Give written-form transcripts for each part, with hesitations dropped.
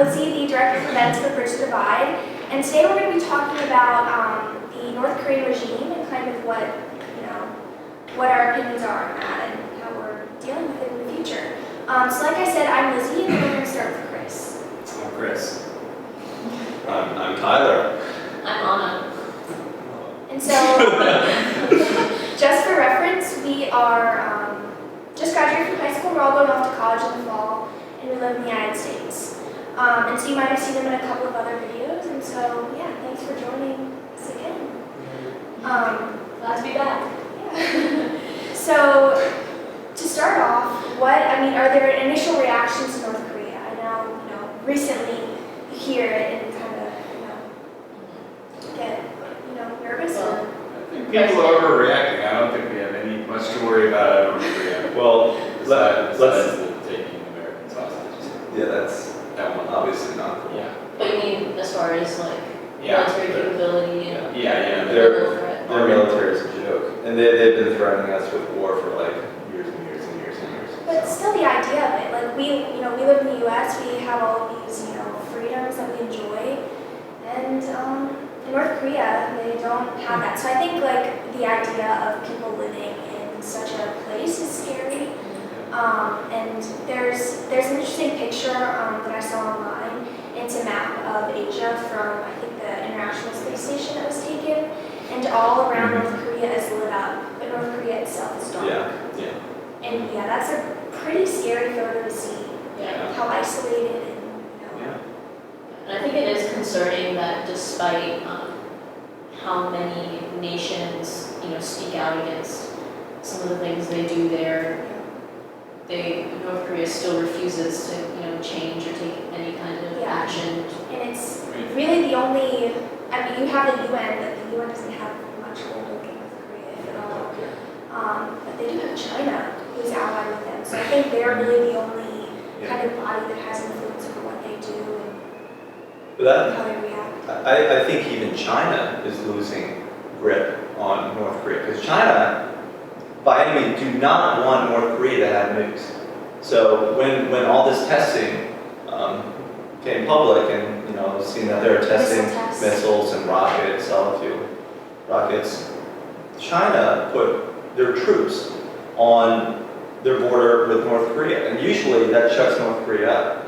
I'm Lizzie, the Director of Events for Bridge the Divide, and today we're going to be talking about the North Korean regime and kind of what our opinions are on that and how we're dealing with it in the future. So like I said, I'm Lizzie, and we're going to start with Chris. I'm Chris. I'm Tyler. I'm Anna. And so, just for reference, we are just graduated from high school. We're all going off to college in the fall, and we live in the United States. And so you might have seen them in a couple of other videos, and so yeah, thanks for joining us again. Glad to be back. Yeah. So to start off, are there initial reactions to North Korea? I know, recently you hear it and kind of, get, nervous. I think people are overreacting. I don't think we have any much to worry about out of North Korea. Well, besides let's. taking American hostages. Yeah, that's That one. obviously not cool. Yeah. But you mean as far as military capability and Yeah. level of threat? Their military is a joke, and they've been threatening us with war for years and years and years and years. But So. still the idea of it, we live in the U.S., we have all of these, freedoms that we enjoy, and in North Korea, they don't have that. So I think, the idea of people living in such a place is scary, and there's an interesting picture that I saw online. It's a map of Asia from, I think, the International Space Station that was taken, and all around North Korea is lit up, but North Korea itself is dark. Yeah. And yeah, that's a pretty scary photo to see. Yeah. How isolated and And I think it is concerning that despite how many nations, speak out against some of the things they do there, North Korea still refuses to, change or take any kind of action. And it's really the only, you have the UN, but the UN doesn't have much hold over North Korea, if at all. But they do have China, who's allied with them. So I think they're really the only kind of body that has influence over what they do and how they react. I think even China is losing grip on North Korea, because China, by any means, do not want North Korea to have nukes. So when all this testing came public, and seeing that they're testing missiles and rockets, solid fuel rockets, China put their troops on their border with North Korea, and usually that shuts North Korea up.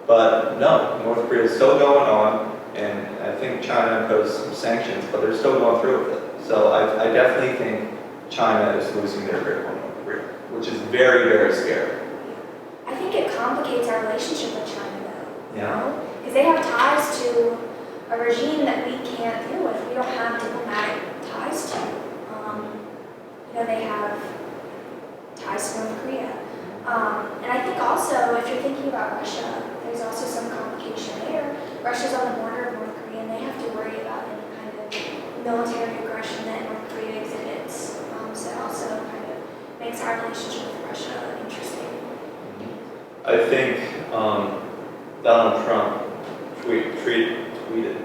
But no, North Korea is still going on, and I think China imposed some sanctions, but they're still going through with it. So I definitely think China is losing their grip on North Korea, which is very, very scary. I think it complicates our relationship with China, though. Yeah. Because they have ties to a regime that we can't deal with. We don't have diplomatic ties to. They have ties to North Korea. And I think also, if you're thinking about Russia, there's also some complication there. Russia's on the border of North Korea, and they have to worry about any kind of military aggression that North Korea exhibits. So it also kind of makes our relationship with Russia interesting. I think Donald Trump tweeted.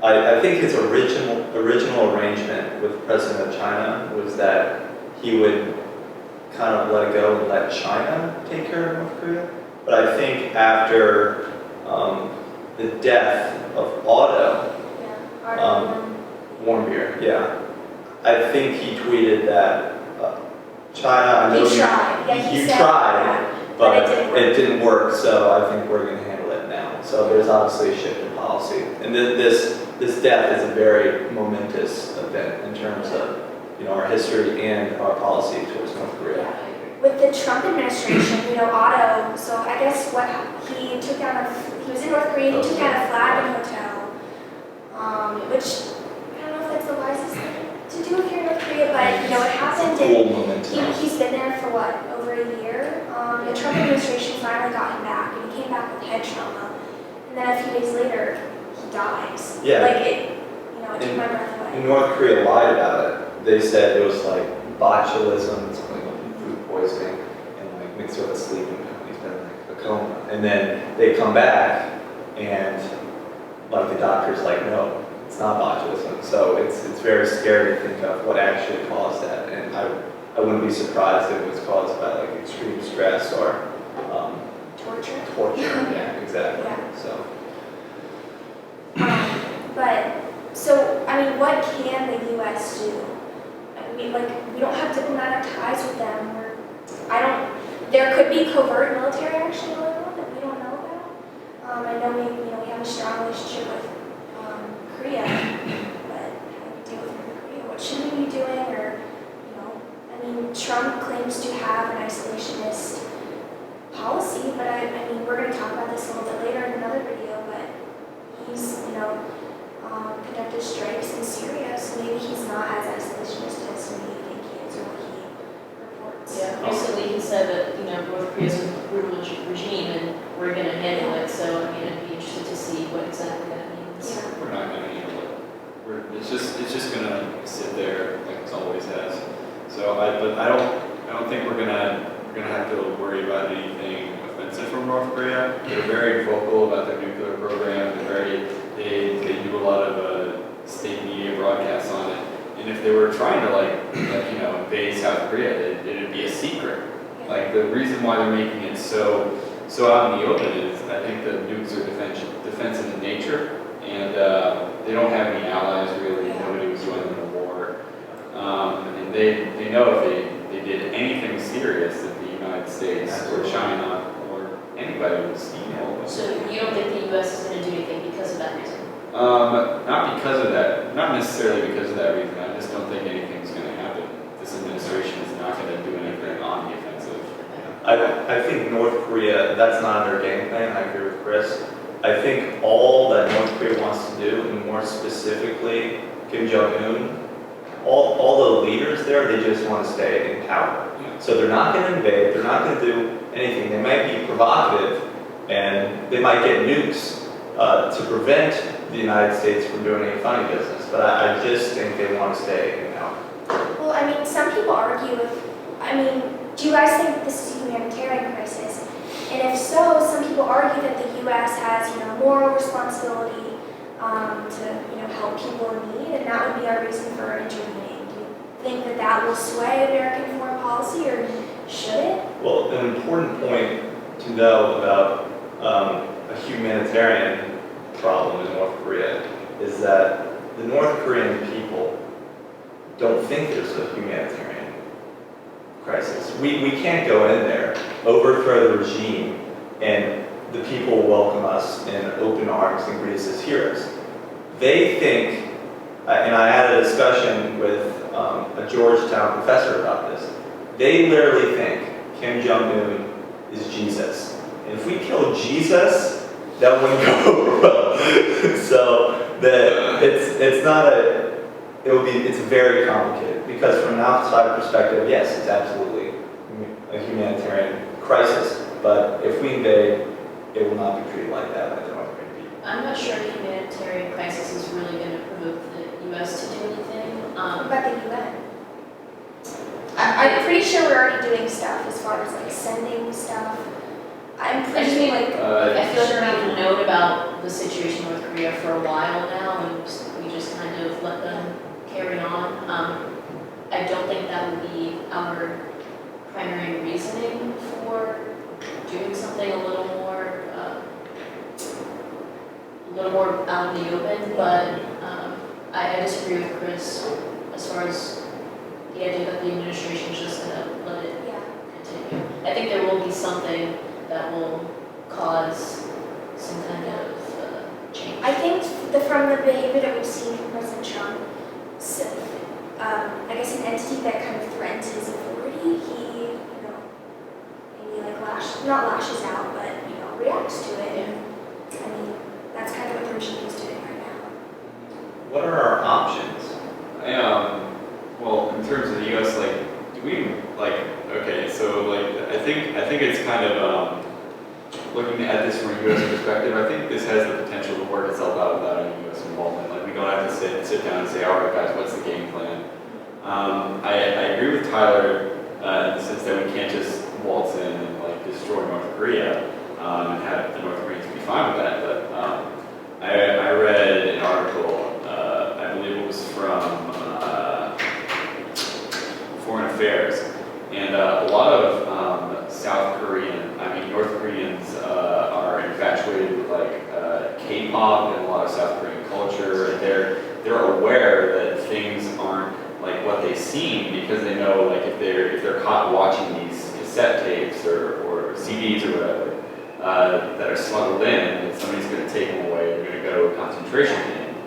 I think his original arrangement with the president of China was that he would kind of let it go and let China take care of North Korea. But I think after the death of Otto Warmbier, I think he tweeted that China. I know he tried. Yeah, he said, tried, but it didn't work. So I think we're going to handle it now. So there's obviously a shift in policy, and this death is a very momentous event in terms of our history and our policy towards North Korea. Yeah. With the Trump administration, Otto, so I guess he took down he was in North Korea, he took down a flag in a hotel, which I don't know if that's the wisest thing to do if you're in North Korea, but it happened, and he's been there for over a year. The Trump administration finally got him back, and he came back with head trauma, and then a few days later, he dies. Yeah. It took my breath away. And North Korea lied about it. They said it was botulism, something like food poisoning, and mixed with a sleeping pill. He's been in a coma. And then they come back, and the doctor's no, it's not botulism. So it's very scary to think of what actually caused that. And I wouldn't be surprised if it was caused by extreme stress or Torture. Torture. Yeah, exactly. Yeah. So. we don't have diplomatic ties with them. There could be covert military action going on that we don't know about. I know we have a strong relationship with Korea, but how do we deal with North Korea? What should we be doing? Or, Trump claims to have an isolationist policy, but we're going to talk about this a little bit later in another video, but he's, conducted strikes in Syria, so maybe he's not as isolationist as we think he is or what he reports. Yeah, recently he said that, North Korea's a brutal regime and we're going to handle it, so I'd be interested to see what exactly that means. Yeah. We're not gonna handle it. It's just gonna sit there like it always has. So I don't think we're gonna have to worry about anything offensive from North Korea. They're very vocal about their nuclear program. They do a lot of state media broadcasts on it. And if they were trying to invade South Korea, it'd be a secret. Like the reason why they're making it so out in the open is I think the nukes are defensive in nature, and they don't have any allies really. Nobody was joining the war, and they know if they did anything serious that the United States or China or anybody would steamroll them. So you don't think the U.S. is going to do anything because of that reason? Not because of that. Not necessarily because of that reason. I just don't think anything's going to happen. This administration is not going to do anything on the offensive. I think North Korea, that's not their game plan. I agree with Chris. I think all that North Korea wants to do, and more specifically Kim Jong-un, all the leaders there, they just want to stay in power. Yeah. So they're not going to invade, they're not going to do anything. They might be provocative, and they might get nukes to prevent the United States from doing any funny business. But I just think they want to stay in power. Well, some people argue do you guys think this is a humanitarian crisis? And if so, some people argue that the U.S. has, moral responsibility to, help people in need, and that would be our reason for intervening. Do you think that will sway American foreign policy, or should it? Well, an important point to know about a humanitarian problem in North Korea is that the North Korean people don't think there's a humanitarian crisis. We can't go in there, overthrow the regime, and the people welcome us in open arms and greet us as heroes. They think, and I had a discussion with a Georgetown professor about this, they literally think Kim Jong-un is Jesus. And if we kill Jesus, that wouldn't go over well. So it's very complicated, because from an outside perspective, yes, it's absolutely a humanitarian crisis, but if we invade, it will not be treated like that by the North Korean people. I'm not sure if humanitarian crisis is really going to provoke the U.S. to do anything. What about the UN? I'm pretty sure we're already doing stuff as far as sending stuff. I'm pretty I sure I feel like we've known about the situation in North Korea for a while now, and we just kind of let them carry on. I don't think that would be our primary reasoning for doing something a little more out in the open, but I disagree with Chris as far as the idea that the administration is just going to let it continue. I think there will be something that will cause some kind of change. I think from the behavior that we've seen from President Trump, I guess an entity that kind of threatens his authority, he, maybe not lashes out, but, reacts to it. Yeah. That's kind of what the regime is doing right now. What are our options? Well, in terms of the U.S., do we okay? So I think it's kind of looking at this from a U.S. perspective. I think this has the potential to work itself out without any U.S. involvement. We don't have to sit down and say, all right, guys, what's the game plan? I agree with Tyler in the sense that we can't just waltz in and destroy North Korea and have the North Koreans be fine with that. But I read an article, I believe it was from Foreign Affairs, and a lot of North Koreans are infatuated with K-pop and a lot of South Korean culture, and they're aware that things aren't like what they they seem, because they know, like, if they're caught watching these cassette tapes or CDs or whatever that are smuggled in, that somebody's going to take them away. They're going to go to a concentration camp.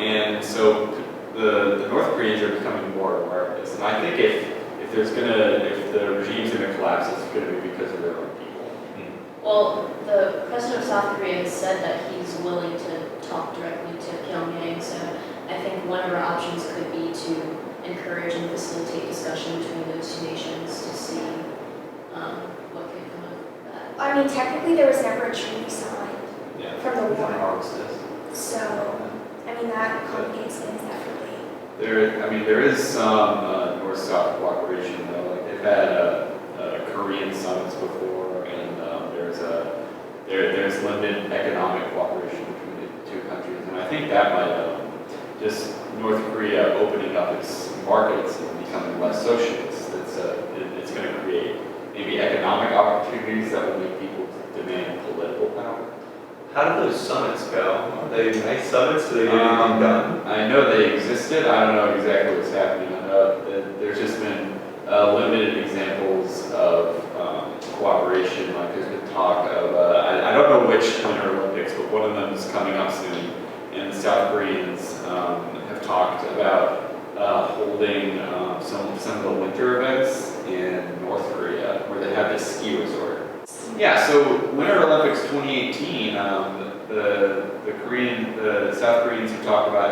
And so the North Koreans are becoming more aware of this. And I think if the regime's going to collapse, it's going to be because of their own people. Well, the president of South Korea has said that he's willing to talk directly to Pyongyang, so I think one of our options could be to encourage and facilitate discussion between those two nations to see what could come of that. I mean, technically there was never a treaty signed from the war. Armistice. So, I mean, that complicates things definitely. There is some North-South cooperation though. Like they've had Korean summits before, and there's limited economic cooperation between the two countries, and I think that might just North Korea opening up its markets and becoming less socialist. It's going to create maybe economic opportunities that will make people demand political power. How do those summits go? Are they nice summits? Do they get anything done? I know they existed. I don't know exactly what's happening. I know that there's just been limited examples of cooperation. Like there's been talk of, I don't know which Winter Olympics, but one of them is coming up soon. And the South Koreans have talked about holding some of the winter events in North Korea, where they have this ski resort. Yeah, so Winter Olympics 2018, the South Koreans have talked about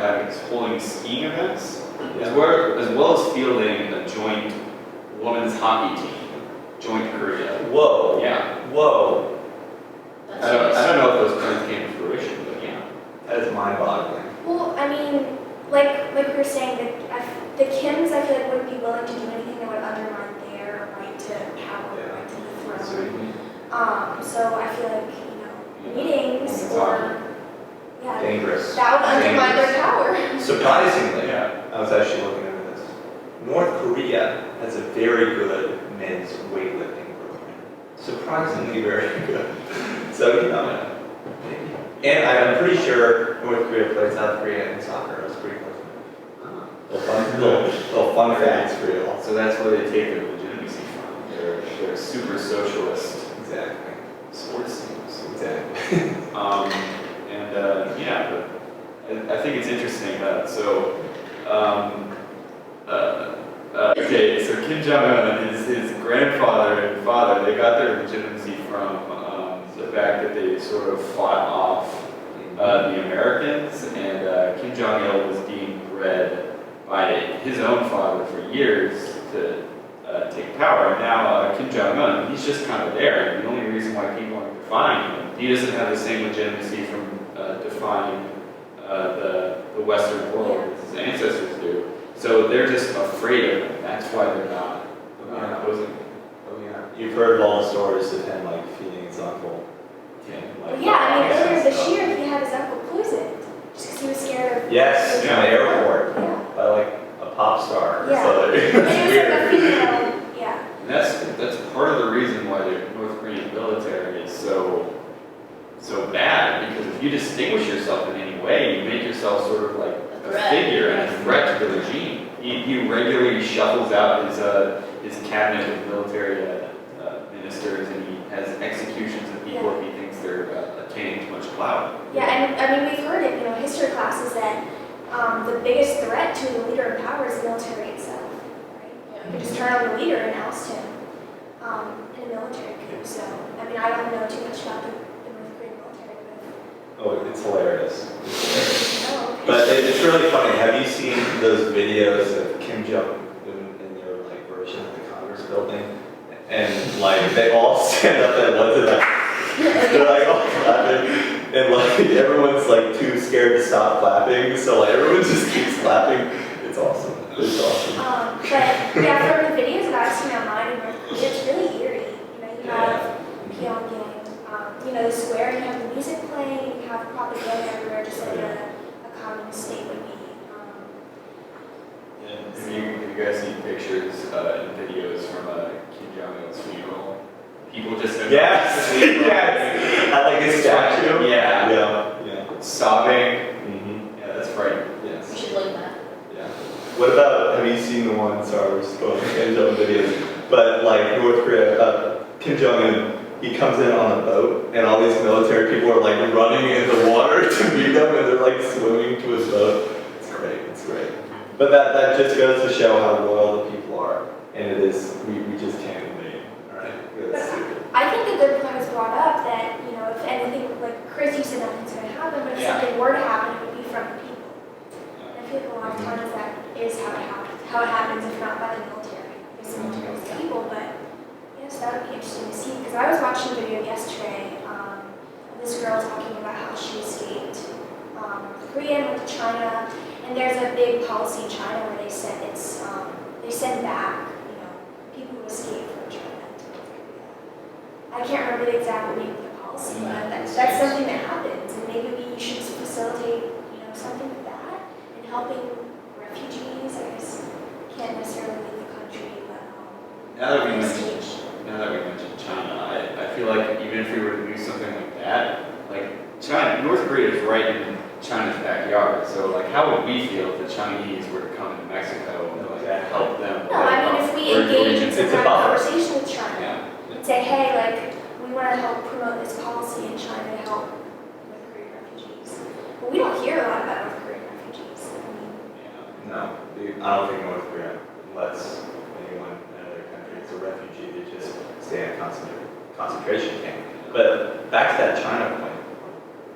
holding skiing events, as well as fielding a joint women's hockey team, joint Korea. Whoa. Yeah. Whoa. I don't know if those plans came to fruition, but yeah. That is mind-boggling. Well, I mean, like we were saying, the Kims, I feel like wouldn't be willing to do anything that would undermine their right to power, right to the throne. So I feel like, meetings or, Dangerous. that would undermine their power. Surprisingly, I was actually looking into this. North Korea has a very good men's weightlifting program. Surprisingly very good. So, and I'm pretty sure North Korea played South Korea in soccer. It was pretty close. Little fun facts for you all. So that's where they take their legitimacy from. They're super socialist. Exactly. Sports teams. Exactly. But I think it's interesting that so Kim Jong-un and his grandfather and father, they got their legitimacy from the fact that they sort of fought off the Americans, and Kim Jong-il was being bred by his own father for years to take power, and now Kim Jong-un, he's just kind of there, and the only reason why people aren't defying him, he doesn't have the same legitimacy from defying the Western world as his ancestors do. So they're just afraid of him. That's why they're not opposing him. Oh yeah. You've heard all the stories of him like feeding his uncle. Earlier this year he had his uncle poisoned just because he was scared of. Yes, in the airport. Yeah. By like a pop star. Yeah. So And it's it was weird. like a female. Yeah. And that's part of the reason why the North Korean military is so bad, because if you distinguish yourself in any way, you make yourself sort of like a figure and a threat to the regime. He regularly shuffles out his cabinet of military ministers, and he has executions of people if he thinks they're attaining too much clout. Yeah, and I mean we've heard it, history classes that the biggest threat to the leader in power is the military itself, right? You can just turn on the leader and oust him in a military coup. So, I mean, I don't know too much about the North Korean military, but. Oh, it's hilarious. Oh, okay. But it's really funny. Have you seen those videos of Kim Jong-un in their like version of the Congress building? And like they all stand up at once and they're like all clapping, and like everyone's like too scared to stop clapping, so like everyone just keeps clapping. It's awesome. It's awesome. But yeah, from the videos that I've seen online in North Korea, it's really eerie. You have Pyongyang, the square, and you have the music playing, and you have propaganda everywhere, just like a communist state would be. Have you guys seen pictures and videos from Kim Jong-il's funeral? People just Yes. I like his statue. Sobbing. Mm-hmm. Yeah, that's frightening. Yes. We should link that. Yeah. What about? Have one, sorry, we're just going to Kim Jong-un videos, but like North Korea, Kim Jong-un, he comes in on a boat, and all these military people are like running in the water to meet him, and they're like swimming to his boat. It's great, it's great. But that just goes to show how loyal the people are, and it is, we just can't invade, all right? That's stupid. I think a good point was brought up that, you know, if anything, like Chris, you said nothing's going to happen, but if something were to happen, it would be from the people. And I feel like a lot of times that is how it happens, if not by the military. Because the military is people, but yes, that would be interesting to see. Because I was watching a video yesterday of this girl talking about how she escaped North Korea and went to China. And there's a big policy in China where they send they send back, you know, people who escape from China to North Korea. I can't remember the exact name of the policy, but that's something that happens, and maybe we should facilitate, you know, something like that in helping refugees. I guess can't necessarily leave the country, but Now that we mentioned China, I feel like even if we were to do something like that, like China, North Korea is right in China's backyard. So like, how would we feel if the Chinese were to come to Mexico and like help them? no, I mean if we engage in some It's a kind of buffer. conversation with China Yeah. and say, hey, like we want to help promote this policy in China to help North Korean refugees. But we don't hear a lot about North Korean refugees. I mean, No, I don't think North Korea lets anyone in another country as a refugee. They just stay in a concentration camp. But back to that China point,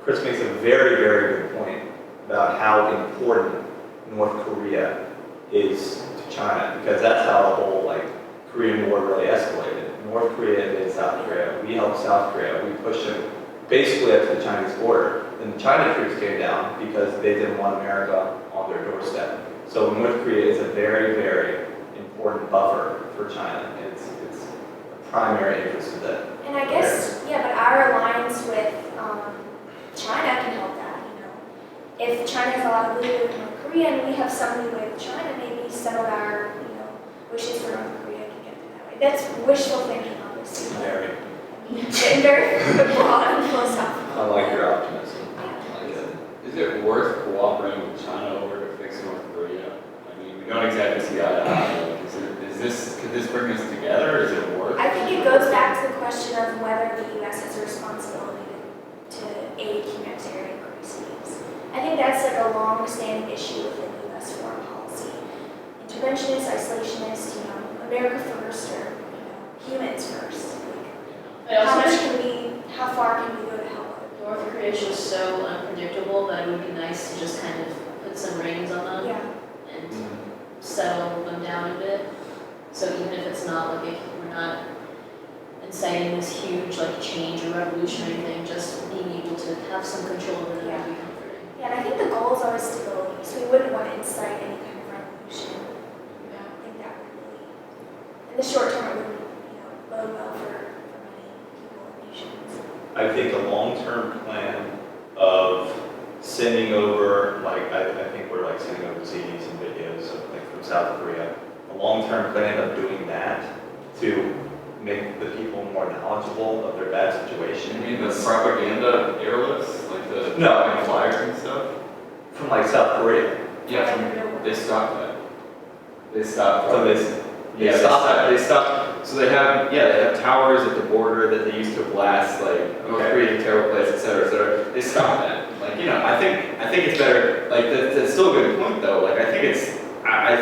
Chris makes a very, very good point about how important North Korea is to China, because that's how the whole like Korean War really escalated. North Korea invaded South Korea. We helped South Korea. We pushed them basically up to the Chinese border. And the China troops came down because they didn't want America on their doorstep. So North Korea is a very, very important buffer for China. It's a primary interest of that. and I guess, yeah, but our alliance with China can help that, you know. If China has a lot of leeway with North Korea and we have some leeway with China, maybe some of our, you know, wishes for North Korea can get through that way. That's wishful thinking, obviously. Very. And very broad and philosophical. I like your optimism. Yeah. I like it. Is it worth cooperating with China over to fix North Korea? I mean, we don't exactly see eye to eye. Like, could this bring us together? Is it worth? I think it goes back to the question of whether the U.S. has a responsibility to aid humanitarian crises. I think that's like a long-standing issue within U.S. foreign policy. Interventionist, isolationist, you know, America first, or you know, humans first. Like, how far can we go to help other people? North Korea is just so unpredictable that it would be nice to just kind of put some reins on them Yeah. and settle them down a bit. So even if it's not like we're not inciting this huge like change or revolution or anything, just being able to have some control over it would be comforting. Yeah, and I think the goal is always stability, so we wouldn't want to incite any kind of revolution. I don't think that would really, in the short term, it wouldn't, you know, bode well for many people and nations. I think a long-term plan of sending over, like, I think we're like sending over CDs and videos of, like, from South Korea. A long-term plan of doing that to make the people more knowledgeable of their bad situation. You mean the propaganda airlifts, like the No. flyers and stuff? From like South Korea. Yeah, they stopped that. They stopped. So They stopped. So they have towers at the border that they used to blast like North Korean terror plates, et cetera. They stopped that. Like, you know, I think it's better. Like that's still a good point though. Like I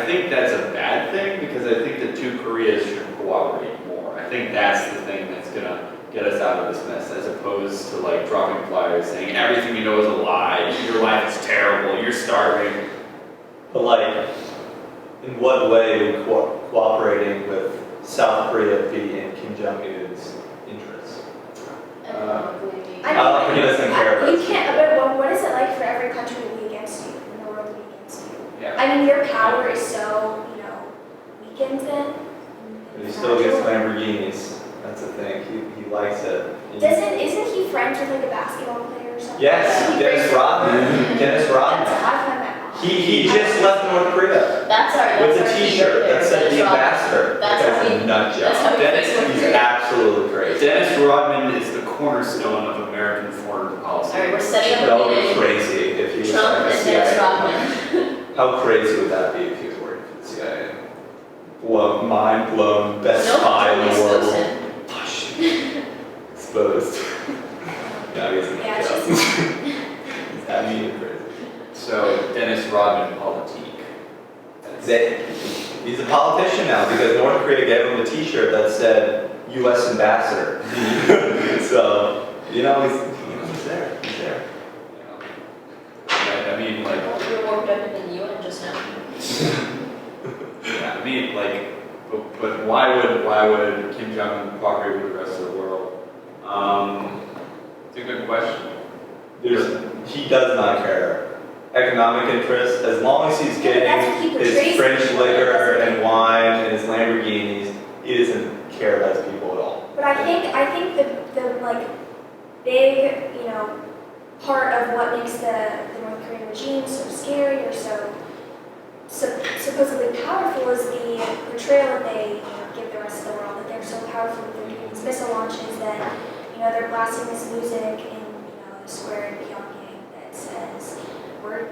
think that's a bad thing because I think the two Koreas should cooperate more. I think that's the thing that's gonna get us out of this mess, as opposed to like dropping flyers saying everything you know is a lie, your life is terrible, you're starving. But like, in what way would cooperating with South Korea be in Kim Jong-un's interest? Economically, I don't think he doesn't care about You can't, but what is it like for every country to be against you, in the world to be against you? Yeah. I mean, your power is so, you know, weakened then. But he still gets Lamborghinis. That's the thing. He likes it. Isn't he friends with like a basketball player or something? Yes, Dennis Rodman. Dennis Rodman. I've heard that. He just left North Korea that's our with a T-shirt that said "The Ambassador." That's That's how a we- nut that's how job. we Dennis, fix North he's Korea. absolutely great. Dennis Rodman is the cornerstone of American foreign policy. Alright, we're setting up That a would be meeting. crazy if he was Trump like a and Dennis CIA. Rodman. How crazy would that be if he was working for the CIA? mind blown, best Nope, spy in the expose world. him. Exposed. Yeah, I guess it's Yeah, joke. she's- He's happy and crazy. So Dennis Rodman politique. He's a politician now because North Korea gave him a T-shirt that said U.S. Ambassador. So he's there. He's there. I mean, like, We were warmed up in the UN just now. yeah, I mean, like, but why would Kim Jong Un cooperate with the rest of the world? It's a good question. He does not care. Economic interest, as long as he's Yeah, but that's what getting he his portrays French people liquor as. and wine and his Lamborghinis, he doesn't care about his people at all. But I think the like big, part of what makes the North Korean regime so scary or so supposedly powerful is the portrayal that they give the rest of the world, that they're so powerful, that they're doing these missile launches, that they're blasting this music in the square in Pyongyang that says we're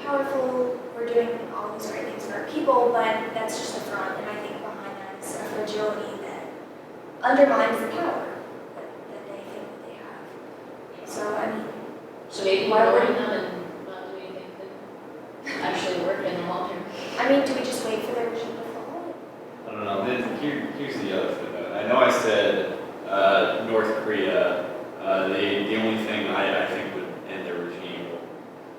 powerful, we're doing all these great things for our people, but that's just the front, and I think behind that is a fragility that undermines the power that they think that they have. So I mean, So maybe Why would- ignoring them and not doing anything could actually work in the long term. I mean, do we just wait for their regime to fall? I don't know. Here's the other thing. I know I said North Korea. The only thing I think would end their regime,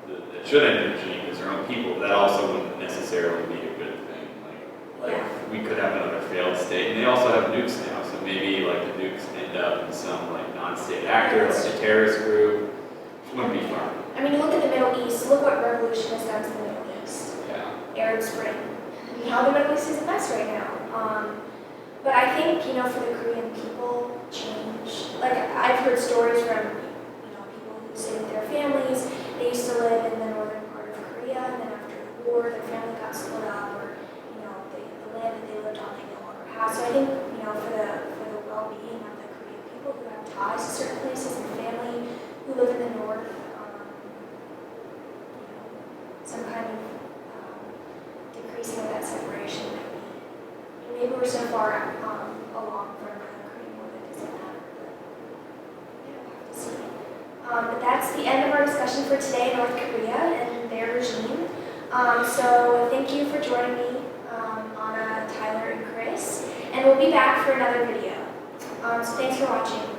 that should end their regime, is their own people. But that also wouldn't necessarily be a good thing. Like Yeah. we could have another failed state, and they also have nukes now. So maybe like the nukes end up in some like non-state actor, like a terrorist group. Which wouldn't be fun. I mean, look at the Middle East. Look what revolution has done to the Middle East. Yeah. Arab Spring. How the Middle East is a mess right now. But I think, for the Korean people, change. Like, I've heard stories from, people who stayed with their families. They used to live in the northern part of Korea, and then after the war, their family got split up, or, the land that they lived on, they no longer have. So I think, for the well-being of the Korean people who have ties to certain places and family who live in the north, some kind of decreasing of that separation might be. Maybe we're so far along from the Korean War that it doesn't matter, but we'll have to see. But that's the end of our discussion for today, North Korea and their regime. So thank you for joining me, Anna, Tyler, and Chris. And we'll be back for another video. So thanks for watching.